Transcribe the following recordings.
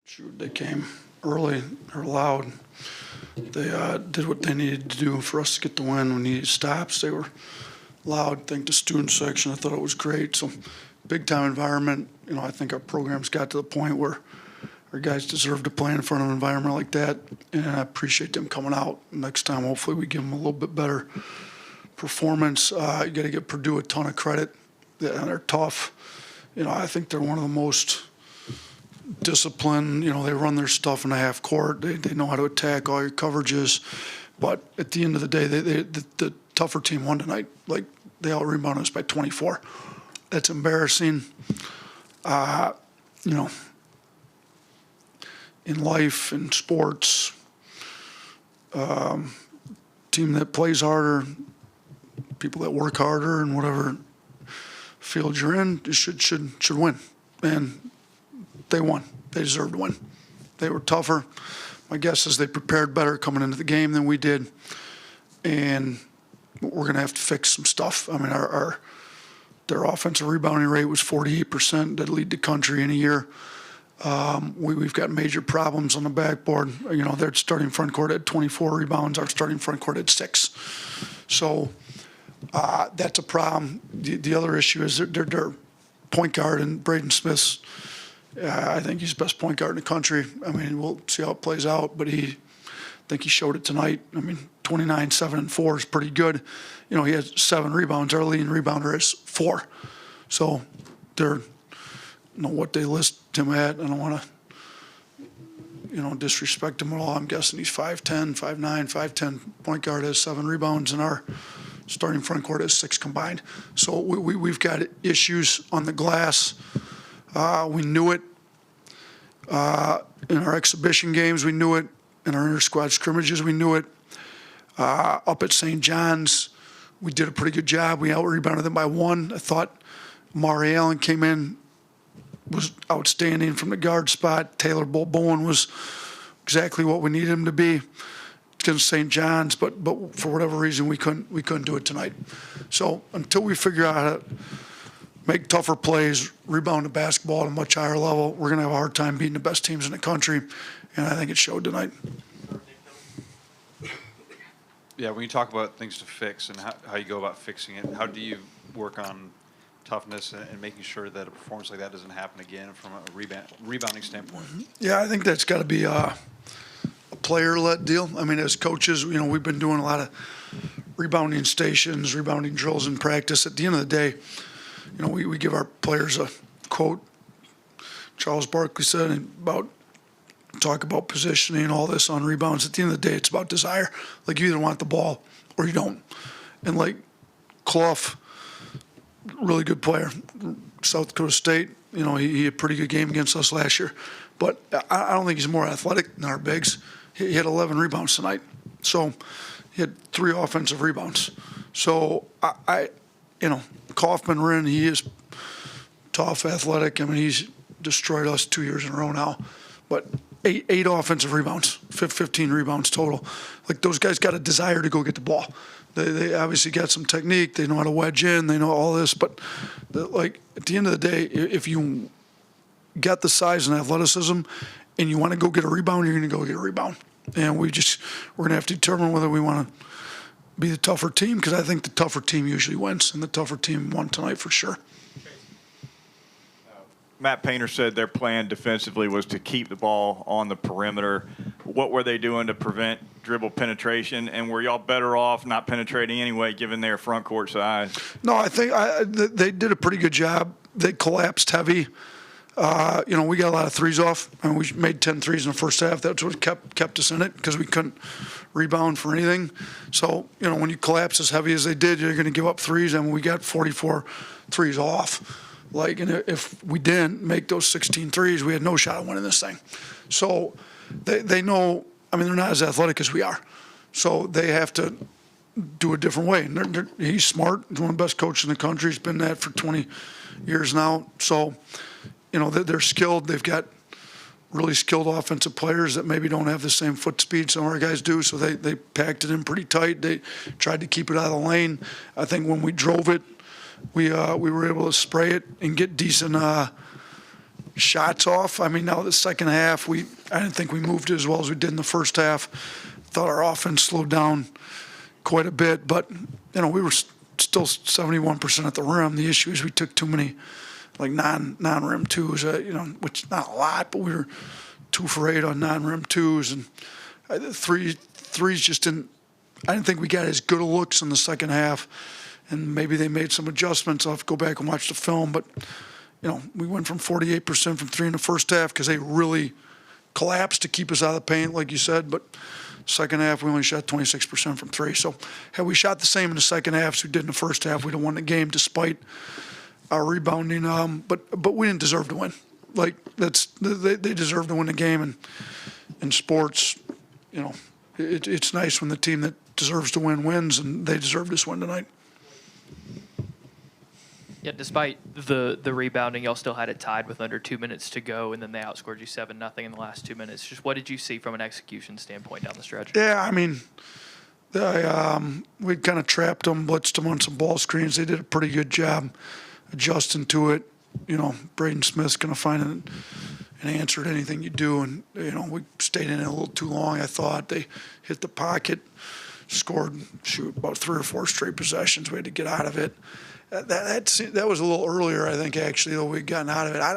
Shoot, they came early, or loud. They did what they needed to do for us to get the win. We needed stops. They were loud. I think the student section, I thought it was great. So big time environment. I think our program's got to the point where our guys deserve to play in front of an environment like that, and I appreciate them coming out. Next time, hopefully, we give them a little bit better performance. You got to give Purdue a ton of credit. They're tough. I think they're one of the most disciplined. They run their stuff in the half court. They know how to attack all your coverages. But at the end of the day, the tougher team won tonight. Like, they out-rebounded us by 24. That's embarrassing. In life, in sports, team that plays harder, people that work harder in whatever field you're in, should win. And they won. They deserved to win. They were tougher. My guess is they prepared better coming into the game than we did. And we're going to have to fix some stuff. I mean, their offensive rebounding rate was 48%. That'd lead the country in a year. We've got major problems on the backboard. Their starting front court had 24 rebounds. Our starting front court had 6. So that's a problem. The other issue is their point guard, and Braden Smith's, I think he's the best point guard in the country. I mean, we'll see how it plays out, but I think he showed it tonight. I mean, 29, 7, and 4 is pretty good. He has 7 rebounds. Our leading rebounder is 4. So they're what they list him at. I don't want to, disrespect him at all. I'm guessing he's 5'10", 5'9", 5'10". Point guard has 7 rebounds, and our starting front court has 6 combined. So we've got issues on the glass. We knew it in our exhibition games. We knew it in our inter-squad scrimmages. We knew it up at St. John's. We did a pretty good job. We out-rebounded them by 1. I thought Mari Allen came in, was outstanding from the guard spot. Taylor Bowen was exactly what we needed him to be against St. John's, but for whatever reason we couldn't do it tonight. So until we figure out how to make tougher plays, rebound the basketball at a much higher level, we're going to have a hard time beating the best teams in the country, and I think it showed tonight. Yeah, when you talk about things to fix and how you go about fixing it, how do you work on toughness and making sure that a performance like that doesn't happen again from a rebounding standpoint? Yeah, I think that's got to be a player-led deal. I mean, as coaches, we've been doing a lot of rebounding stations, rebounding drills in practice. At the end of the day, we give our players a quote. Charles Barkley said talk about positioning and all this on rebounds. At the end of the day, it's about desire. Like, you either want the ball or you don't. And like Clough, really good player, South Dakota State. He had a pretty good game against us last year. But I don't think he's more athletic than our bigs. He had 11 rebounds tonight. So he had 3 offensive rebounds. So Kaufman Rin, he is tough, athletic. I mean, he's destroyed us 2 years in a row now. But 8 offensive rebounds, 15 rebounds total. Like, those guys got a desire to go get the ball. They obviously got some technique. They know how to wedge in. They know all this. But, at the end of the day, if you got the size and athleticism and you want to go get a rebound, you're going to go get a rebound. And we're going to have to determine whether we want to be the tougher team, because I think the tougher team usually wins, and the tougher team won tonight for sure. Matt Painter said their plan defensively was to keep the ball on the perimeter. What were they doing to prevent dribble penetration, and were y'all better off not penetrating anyway, given their front court size? No, I think they did a pretty good job. They collapsed heavy. We got a lot of threes off. I mean, we made 10 threes in the first half. That's what kept us in it, because we couldn't rebound for anything. So, when you collapse as heavy as they did, you're going to give up threes, and we got 44 threes off. And if we didn't make those 16 threes, we had no shot at winning this thing. So they know, I mean, they're not as athletic as we are. So they have to do a different way. And he's smart. He's one of the best coaches in the country. He's been that for 20 years now. So, they're skilled. They've got really skilled offensive players that maybe don't have the same foot speed some of our guys do. So they packed it in pretty tight. They tried to keep it out of the lane. I think when we drove it, we were able to spray it and get decent shots off. I mean, now the second half, I didn't think we moved it as well as we did in the first half. Thought our offense slowed down quite a bit, but, we were still 71% at the rim. The issue is we took too many, like, non-rim twos, which not a lot, but we were 2 for 8 on non-rim twos, and threes just didn't. I didn't think we got as good a looks in the second half, and maybe they made some adjustments. I'll have to go back and watch the film, but we went from 48% from 3 in the first half because they really collapsed to keep us out of the paint, like you said. But second half, we only shot 26% from 3. So had we shot the same in the second half as we did in the first half, we'd have won the game despite our rebounding. But we didn't deserve to win. Like they deserve to win the game, and in sports, it's nice when the team that deserves to win wins, and they deserve this win tonight. Yeah, despite the rebounding, y'all still had it tied with under 2 minutes to go, and then they outscored you 7-0 in the last 2 minutes. Just what did you see from an execution standpoint down the stretch? Yeah, I mean, we kind of trapped them, blitzed them on some ball screens. They did a pretty good job adjusting to it. Braden Smith's going to find an answer to anything you do, and we stayed in it a little too long. I thought they hit the pocket, scored about 3 or 4 straight possessions. We had to get out of it. That was a little earlier, I think, actually, though we'd gotten out of it. I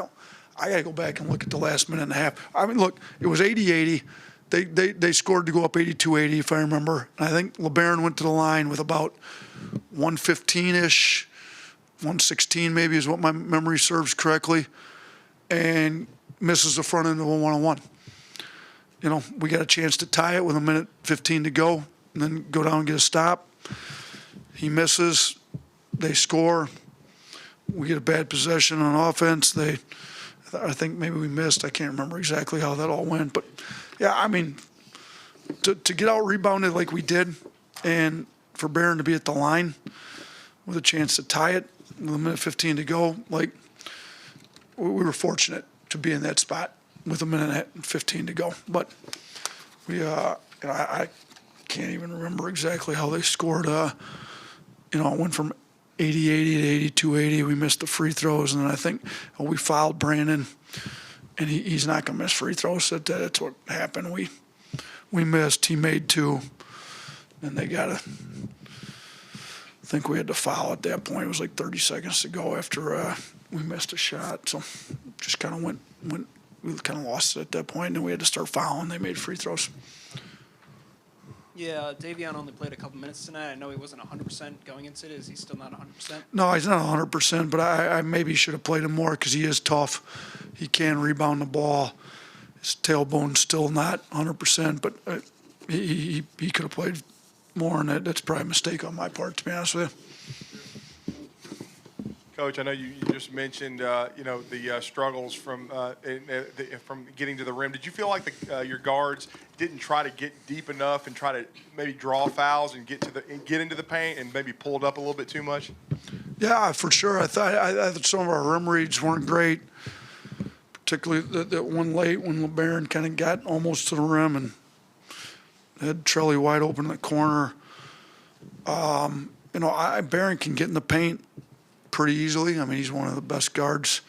got to go back and look at the last minute and a half. I mean, look, it was 80-80. They scored to go up 82-80, if I remember. And I think LeBaron went to the line with about 115-ish, 116 maybe is what my memory serves correctly, and misses the front end of a one-on-one. We got a chance to tie it with 1:15 to go and then go down and get a stop. He misses. They score. We get a bad possession on offense. I think maybe we missed. I can't remember exactly how that all went. But, yeah, I mean, to get out-rebounded like we did and for Barron to be at the line with a chance to tie it with 1:15 to go, like, we were fortunate to be in that spot with 1:15 to go. But I can't even remember exactly how they scored. It went from 80-80 to 82-80. We missed the free throws, and then I think we fouled Brandon, and he's not going to miss free throws. That's what happened. We missed. He made 2, and they got to. I think we had to foul at that point. It was like 30 seconds to go after we missed a shot. So just kind of went. We kind of lost it at that point, and then we had to start fouling. They made free throws. Yeah, Davion only played a couple minutes tonight. I know he wasn't 100% going into it. Is he still not 100%? No, he's not 100%, but I maybe should have played him more because he is tough. He can rebound the ball. His tailbone's still not 100%, but he could have played more, and that's probably a mistake on my part, to be honest with you. Coach, I know you just mentioned the struggles from getting to the rim. Did you feel like your guards didn't try to get deep enough and try to maybe draw fouls and get into the paint and maybe pulled up a little bit too much? Yeah, for sure. I thought some of our rim reads weren't great, particularly that one late when LeBaron kind of got almost to the rim and had Trelly wide open in the corner. Barron can get in the paint pretty easily. I mean, he's one of the best guards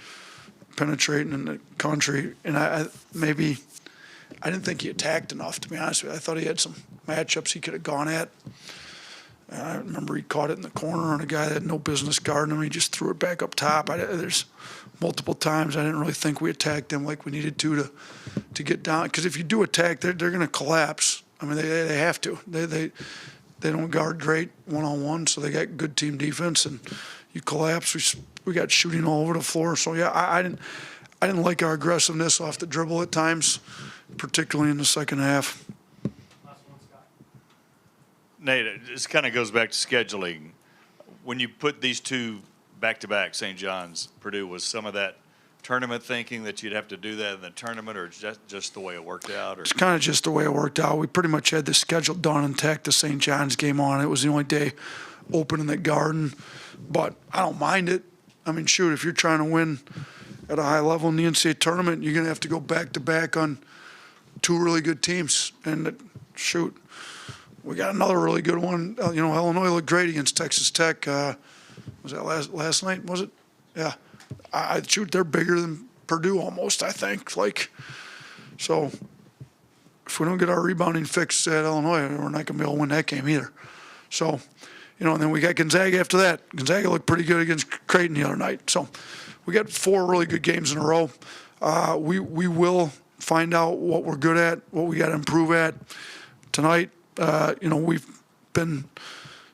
penetrating in the country. And I didn't think he attacked enough, to be honest with you. I thought he had some matchups he could have gone at. I remember he caught it in the corner on a guy that had no business guarding him. He just threw it back up top. There's multiple times I didn't really think we attacked him like we needed to get down. Because if you do attack, they're going to collapse. I mean, they have to. They don't guard great one-on-one, so they got good team defense, and you collapse. We got shooting all over the floor. So yeah, I didn't like our aggressiveness off the dribble at times, particularly in the second half. Nate, this kind of goes back to scheduling. When you put these two back-to-back, St. John's, Purdue, was some of that tournament thinking that you'd have to do that in the tournament, or just the way it worked out? Or? It's kind of just the way it worked out. We pretty much had the schedule done and tacked the St. John's game on. It was the only day open in the Garden, but I don't mind it. I mean, shoot, if you're trying to win at a high level in the NCAA tournament, you're going to have to go back-to-back on 2 really good teams. And shoot, we got another really good one. Illinois looked great against Texas Tech. Was that last night, was it? Yeah. Shoot, they're bigger than Purdue almost, I think. Like, so if we don't get our rebounding fixed at Illinois, we're not going to be able to win that game either. So, and then we got Gonzaga after that. Gonzaga looked pretty good against Creighton the other night. So we got 4 really good games in a row. We will find out what we're good at, what we got to improve at. Tonight, we've been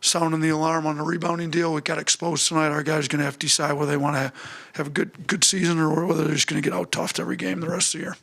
sounding the alarm on the rebounding deal. We got exposed tonight. Our guys are going to have to decide whether they want to have a good season or whether they're just going to get out toughed every game the rest of the year.